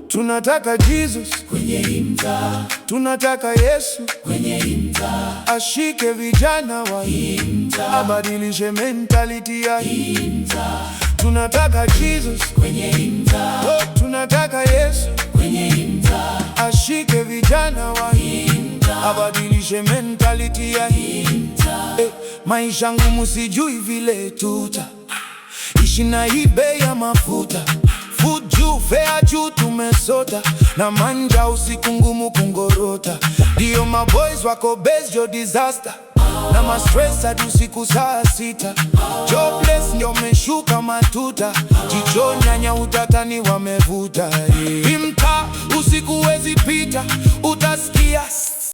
Tunataka Jesus kwenye mtaa, tunataka Yesu kwenye mtaa, ashike vijana wa mtaa, abadilishe mentality ya mtaa. Tunataka Jesus kwenye mtaa, oh, tunataka Yesu kwenye mtaa, ashike vijana wa mtaa, abadilishe mentality ya mtaa. Maisha ngumu sijui vile ishi na hii bei ya mafuta, food juu, fare juu, tumesota na manja usiku ngumu kungorota. Dio maboys wako base jo disaster na ma-stress hadi usiku saa 6. Jobless ndio meshuka matuta, jicho nyanya utatani wamevuta. Mtaa usiku wezi pita, utasikia